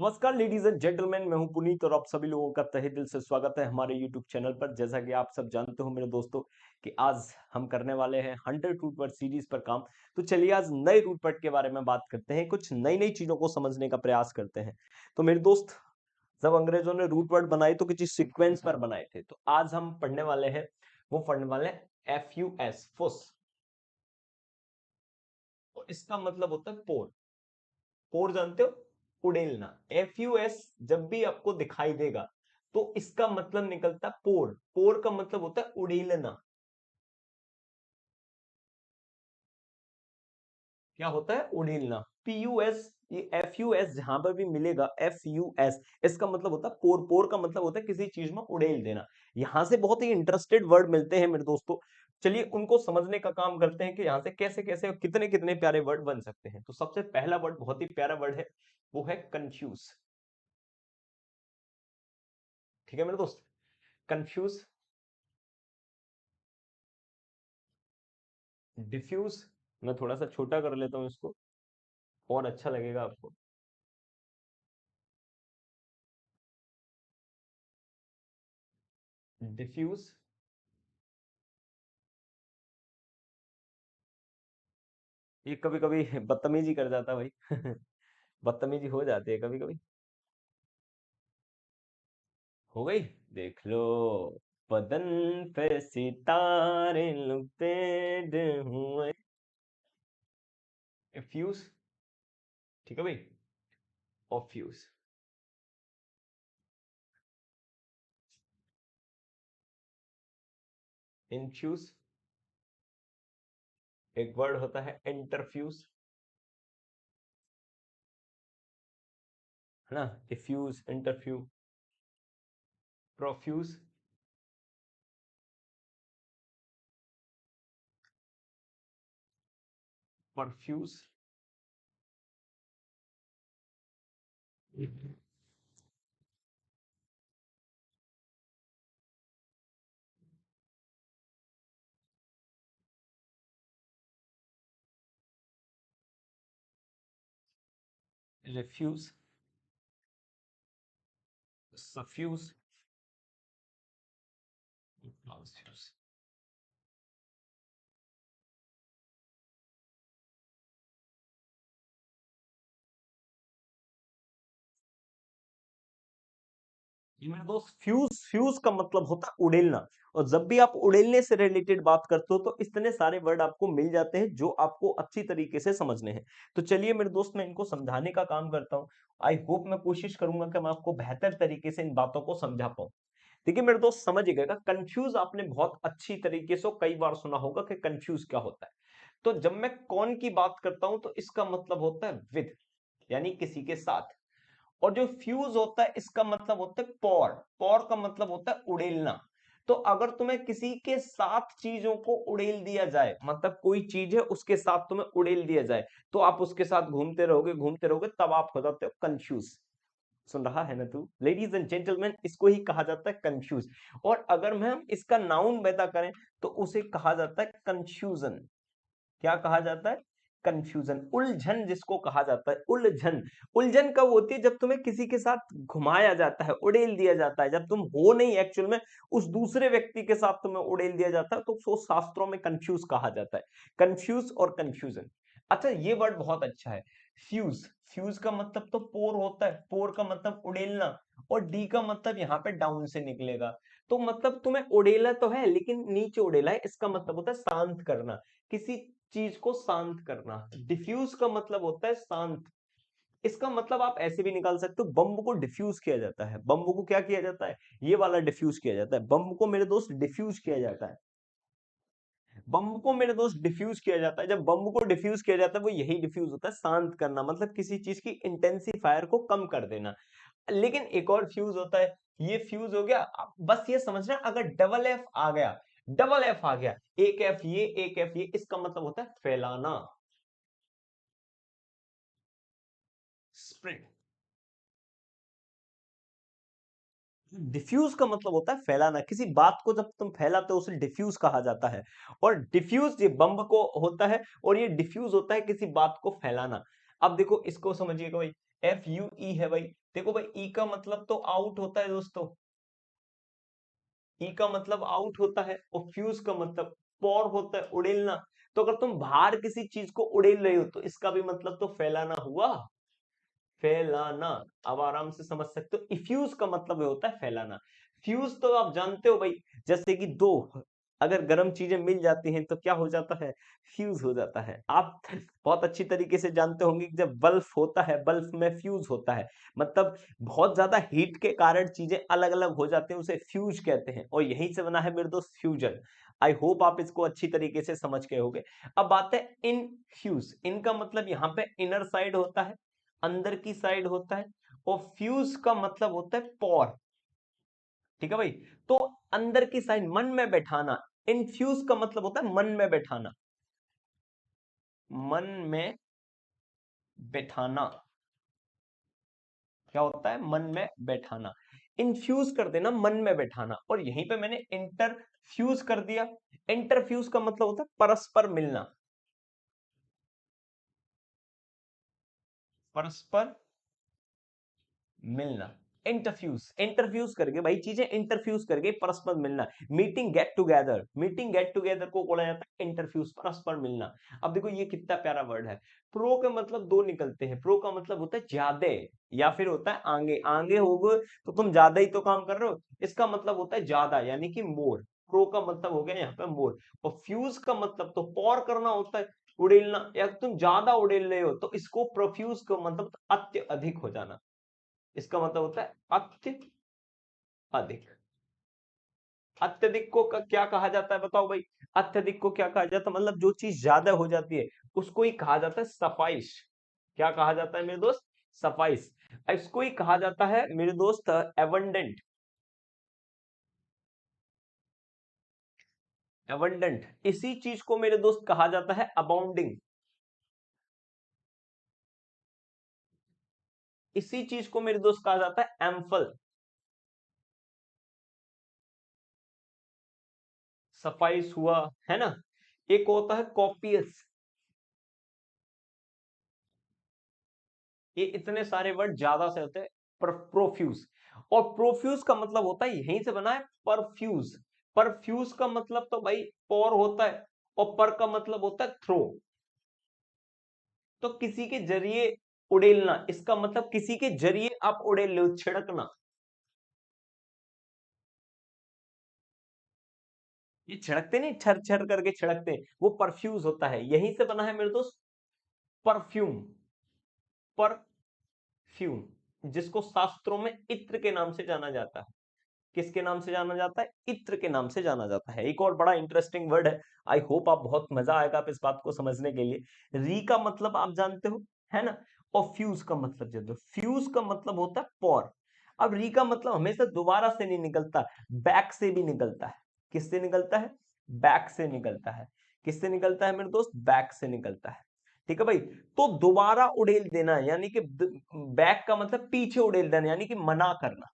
नमस्कार ladies and gentleman, मैं हूं पुनीत और आप सभी लोगों का तहे दिल से स्वागत है हमारे यूट्यूब चैनल पर। जैसा कि आप सब जानते हो मेरे दोस्तों कि आज हम करने वाले हैं 100 रूट वर्ड सीरीज पर काम। तो चलिए आज नए रूट वर्ड के बारे में बात करते हैं, कुछ नई नई चीजों को समझने का प्रयास करते हैं। तो मेरे दोस्त, जब अंग्रेजों ने रूट वर्ड बनाए तो कुछ सीक्वेंस पर बनाए थे, तो आज हम पढ़ने वाले हैं, वो पढ़ने वाले हैं FUS, फुस। तो इसका मतलब होता है पोर। पोर जानते हो, उड़ेलना। FUS जब भी आपको दिखाई देगा तो इसका मतलब निकलता है पोर। पोर का मतलब होता है उड़ेलना। क्या होता है? उड़ेलना। PUS, ये FUS जहां पर भी मिलेगा, FUS इसका मतलब होता है पोर। पोर का मतलब होता है किसी चीज में उड़ेल देना। यहां से बहुत ही इंटरेस्टेड वर्ड मिलते हैं मेरे दोस्तों। चलिए उनको समझने का काम करते हैं कि यहाँ से कैसे कैसे और कितने कितने प्यारे वर्ड बन सकते हैं। तो सबसे पहला वर्ड बहुत ही प्यारा वर्ड है, वो है कंफ्यूज। ठीक है मेरे दोस्त, कंफ्यूज। डिफ्यूज, मैं थोड़ा सा छोटा कर लेता हूं इसको और अच्छा लगेगा आपको। डिफ्यूज। ये कभी कभी बदतमीजी कर जाता है भाई बदतमीजी हो जाती है कभी कभी। हो गई, देख लो। बदन पे सितारे लुटेड हुए। फ्यूज। ठीक है भाई, ऑफ्यूज। इनफ्यूज। एक वर्ड होता है इंटरफ्यूज, है ना। Diffuse, interfuse, profuse, perfuse, refuse, suffuse, transfuse. जी मेरे दोस्त, फ्यूज, फ्यूज का मतलब होता है उड़ेलना। और जब भी आप उड़ेलने से रिलेटेड बात करते हो तो इतने सारे वर्ड आपको मिल जाते हैं जो आपको अच्छी तरीके से समझने हैं। तो चलिए मेरे दोस्त, मैं इनको समझाने का काम करता हूँ। आई होप, मैं कोशिश करूंगा कि मैं आपको बेहतर तरीके से इन बातों को समझा पाऊँ। देखिए मेरे दोस्त, समझिएगा, कंफ्यूज आपने बहुत अच्छी तरीके से कई बार सुना होगा कि कंफ्यूज क्या होता है। तो जब मैं कौन की बात करता हूं तो इसका मतलब होता है विद, यानी किसी के साथ। और जो फ्यूज होता है इसका मतलब होता है पौर। पौर का मतलब होता है उड़ेलना। तो अगर तुम्हें किसी के साथ चीजों को उड़ेल दिया जाए, मतलब कोई चीज है उसके साथ तुम्हें उड़ेल दिया जाए, तो आप उसके साथ घूमते रहोगे, तब आप हो जाते हो कंफ्यूज। सुन रहा है ना तू? लेडीज एंड जेंटलमैन, इसको ही कहा जाता है कंफ्यूज। और अगर मैं हम इसका नाउन पैदा करें तो उसे कहा जाता है कंफ्यूजन। क्या कहा जाता है? कंफ्यूजन, उलझन जिसको कहा जाता है, उलझन। उलझन कब होती है? जब तुम्हें किसी के साथ घुमाया जाता है, उड़ेल दिया जाता है, जब तुम हो नहीं एक्चुअल में, उस दूसरे व्यक्ति के साथ तुम्हें उड़ेल दिया जाता है, तो उसको शास्त्रों में कंफ्यूज कहा जाता है। कंफ्यूज और कंफ्यूजन। अच्छा, ये वर्ड बहुत अच्छा है, फ्यूज। फ्यूज का मतलब तो पोर होता है, पोर का मतलब उड़ेलना। और डी का मतलब यहाँ पे डाउन से निकलेगा। तो मतलब तुम्हें उड़ेला तो है लेकिन नीचे उड़ेला है, इसका मतलब होता है शांत करना, किसी चीज को शांत करना। डिफ्यूज का मतलब होता है शांत। इसका मतलब आप ऐसे भी निकाल सकते हो, बम्ब को डिफ्यूज किया जाता है। बम्ब को क्या किया जाता है? ये वाला डिफ्यूज किया जाता है। बम्ब को मेरे दोस्त डिफ्यूज किया जाता है। बम्ब को मेरे दोस्त डिफ्यूज किया जाता है। जब बम्ब को डिफ्यूज किया जाता है, वो यही डिफ्यूज होता है, शांत करना, मतलब किसी चीज की इंटेंसिफायर को कम कर देना। लेकिन एक और फ्यूज होता है, ये फ्यूज हो गया। बस ये समझना, अगर डबल एफ आ गया, डबल एफ आ गया, एक एफ ये, एक एफ ये, इसका मतलब होता है फैलाना, स्प्रेड। डिफ्यूज का मतलब होता है फैलाना, किसी बात को जब तुम फैलाते हो उसे डिफ्यूज कहा जाता है। और डिफ्यूज ये बम्ब को होता है, और ये डिफ्यूज होता है किसी बात को फैलाना। अब देखो इसको समझिएगा भाई, FUE है भाई। देखो भाई ई का मतलब तो आउट होता है दोस्तों, ई का मतलब आउट होता है और फ्यूज का मतलब पौर होता है, उड़ेलना। तो अगर तुम बाहर किसी चीज को उड़ेल रहे हो तो इसका भी मतलब तो फैलाना हुआ, फैलाना। अब आराम से समझ सकते हो, इफ्यूज का मतलब होता है फैलाना। फ्यूज तो आप जानते हो भाई, जैसे कि दो अगर गर्म चीजें मिल जाती हैं तो क्या हो जाता है, फ्यूज हो जाता है। आप बहुत अच्छी तरीके से जानते होंगे कि जब बल्ब होता है, बल्ब में फ्यूज होता है, मतलब बहुत ज्यादा हीट के कारण चीजें अलग अलग हो जाते हैं, उसे फ्यूज कहते हैं, और यहीं से बना है मेरे दोस्त फ्यूजन। आई होप आप इसको अच्छी तरीके से समझ गए होंगे। अब बात है इन फ्यूज, इनका मतलब यहाँ पे इनर साइड होता है, अंदर की साइड होता है, और फ्यूज का मतलब होता है पॉर। ठीक है भाई, तो अंदर की साइड मन में बैठाना, इनफ्यूज का मतलब होता है मन में बैठाना, मन में बैठाना। क्या होता है, मन में बैठाना। इनफ्यूज कर देना, मन में बैठाना, और यहीं पे मैंने इंटरफ्यूज कर दिया। इंटरफ्यूज का मतलब होता है परस्पर मिलना, परस्पर मिलना। इंटरफ्यूज, इंटरफ्यूज करके भाई चीजें इंटरफ्यूज करके परस्पर मिलना। Meeting get together, meeting get together को बोला जाता है इंटरफ्यूज, परस्पर मिलना। अब देखो ये कितना प्यारा वर्ड है। प्रो का मतलब दो निकलते हैं, प्रो का मतलब होता है ज्यादा, या फिर होता है आगे, आगे होगे तो तुम ज्यादा ही तो काम कर रहे हो, इसका मतलब होता है ज्यादा, यानी कि मोर। प्रो का मतलब हो गया यहाँ पे मोर। और फ्यूज का मतलब तो पौर करना होता है, उड़ेलना, या तुम ज्यादा उड़ेल रहे हो तो इसको प्रोफ्यूज का मतलब अत्यधिक हो जाना, इसका मतलब होता है अत्यधिक। अत्यधिक को क्या कहा जाता है बताओ भाई, अत्यधिक को क्या कहा जाता है, मतलब जो चीज ज्यादा हो जाती है उसको ही कहा जाता है सफाइश। क्या कहा जाता है मेरे दोस्त, सफाइश। इसको ही कहा जाता है मेरे दोस्त एबंडेंट, एबंडेंट। इसी चीज को मेरे दोस्त कहा जाता है अबाउंडिंग, इसी चीज को मेरे दोस्त कहा जाता है एम्फल। सफाइश हुआ, है ना। एक होता है कॉपियस, ये इतने सारे वर्ड ज्यादा से होते हैं। प्रोफ्यूज, और प्रोफ्यूज का मतलब होता है यहीं से बना है परफ्यूज। परफ्यूज का मतलब तो भाई पौर होता है, और पर का मतलब होता है थ्रो। तो किसी के जरिए उड़ेलना, इसका मतलब किसी के जरिए आप उड़ेल लो, छिड़कना। ये छिड़कते नहीं, छर छर करके छिड़कते हैं, वो परफ्यूज होता है, यहीं से बना है मेरे दोस्त परफ्यूम। परफ्यूम जिसको शास्त्रों में इत्र के नाम से जाना जाता है, किसके नाम से जाना जाता है, इत्र के नाम से जाना जाता है। एक और बड़ा इंटरेस्टिंग वर्ड है, आई होप आप बहुत मजा आएगा आप इस बात को समझने के लिए। री का मतलब आप जानते हो, है ना। और फ्यूज का मतलब जानते हो, फ्यूज का मतलब होता है पॉर। अब री का मतलब हमेशा दोबारा से नहीं निकलता, बैक से भी निकलता है। किससे निकलता है, बैक से निकलता है। किससे निकलता है मेरे दोस्त, बैक से निकलता है। ठीक है भाई, तो दोबारा उड़ेल देना, यानी कि बैक का मतलब पीछे उड़ेल देना, यानी कि मना करना।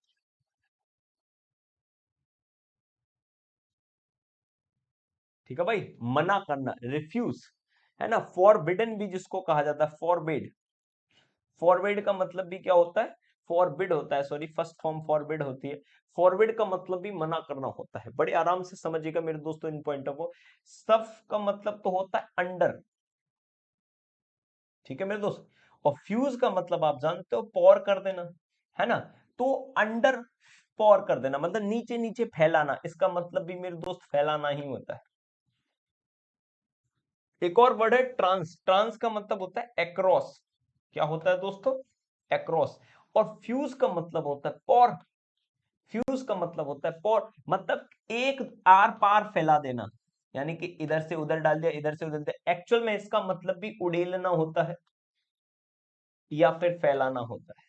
ठीक है भाई, मना करना, रिफ्यूज, है ना। फॉरबिडन भी जिसको कहा जाता है, फॉरबिड। फॉरबिड का मतलब भी क्या होता है, फॉरबिड होता है, सॉरी फर्स्ट फॉर्म फॉरबिड होती है। फॉरबिड का मतलब भी मना करना होता है, बड़े आराम से समझिएगा मेरे दोस्तों इन पॉइंटों को। सफ का मतलब तो होता है अंडर। ठीक है मेरे दोस्त, और फ्यूज का मतलब आप जानते हो पॉर कर देना, है ना। तो अंडर पॉर कर देना मतलब नीचे नीचे फैलाना, इसका मतलब भी मेरे दोस्त फैलाना ही होता है। एक और वर्ड है ट्रांस, ट्रांस का मतलब होता है एक्रॉस। क्या होता है दोस्तों, एक्रॉस। और फ्यूज का मतलब होता है पॉर, फ्यूज का मतलब होता है पॉर, मतलब एक आर पार फैला देना, यानी कि इधर से उधर डाल दिया, इधर से उधर दिया। एक्चुअल में इसका मतलब भी उड़ेलना होता है, या फिर फैलाना होता है।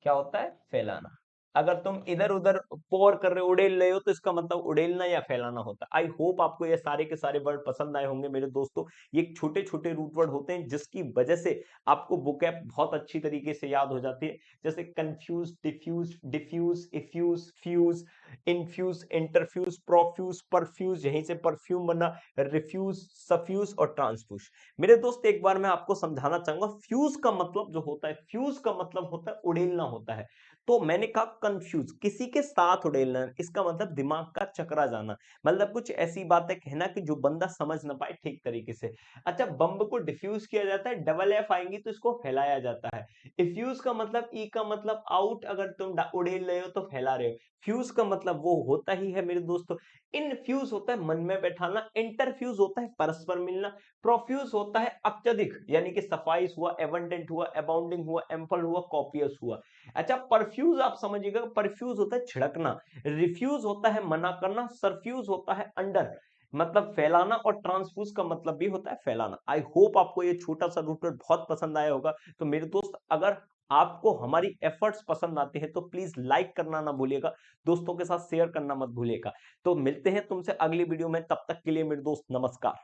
क्या होता है, फैलाना। अगर तुम इधर उधर पोर कर रहे हो, उड़ेल रहे हो, तो इसका मतलब उड़ेलना या फैलाना होता है। आई होप आपको ये सारे के सारे वर्ड पसंद आए होंगे मेरे दोस्तों। ये छोटे छोटे रूट वर्ड होते हैं जिसकी वजह से आपको वोकैब बहुत अच्छी तरीके से याद हो जाती है। जैसे confuse, diffuse, diffuse, effuse, fuse, infuse, interfuse, profuse, perfuse, यहीं से परफ्यूम बना, रिफ्यूज, सफ्यूज और ट्रांसफ्यूज। मेरे दोस्त एक बार मैं आपको समझाना चाहूंगा, फ्यूज का मतलब जो होता है, फ्यूज का मतलब होता है उड़ेलना होता है। तो मैंने कहा कंफ्यूज, किसी के साथ उड़ेलना, इसका मतलब दिमाग का चकरा जाना, मतलब कुछ ऐसी बातें कहना कि जो बंदा समझ ना पाए ठीक तरीके से। अच्छा, बम्ब को डिफ्यूज किया जाता है, डबल एफ आएंगी तो इसको फैलाया जाता है। इफ्यूज का मतलब, ई का मतलब आउट, अगर तुम उड़ेल रहे हो तो फैला रहे हो। फ्यूज का मतलब वो होता ही है मेरे दोस्तों। इनफ्यूज होता है मन में बैठाना, इंटरफ्यूज होता है परस्पर मिलना, प्रोफ्यूज होता है अत्यधिक, यानी कि सफाइस हुआ, एबंडेंट हुआ, अबाउंडिंग हुआ, एम्पल हुआ, कॉपियस हुआ। अच्छा, परफ्यूज आप समझिएगा, परफ्यूज होता है छिड़कना, रिफ्यूज होता है मना करना, सरफ्यूज होता है अंडर, मतलब फैलाना, और ट्रांसफ्यूज का मतलब भी होता है फैलाना। आई होप आपको ये छोटा सा रूट वर्ड बहुत पसंद आया होगा। तो मेरे दोस्त, अगर आपको हमारी एफर्ट्स पसंद आते हैं तो प्लीज लाइक करना ना भूलिएगा, दोस्तों के साथ शेयर करना मत भूलिएगा। तो मिलते हैं तुमसे अगली वीडियो में, तब तक के लिए मेरे दोस्त नमस्कार।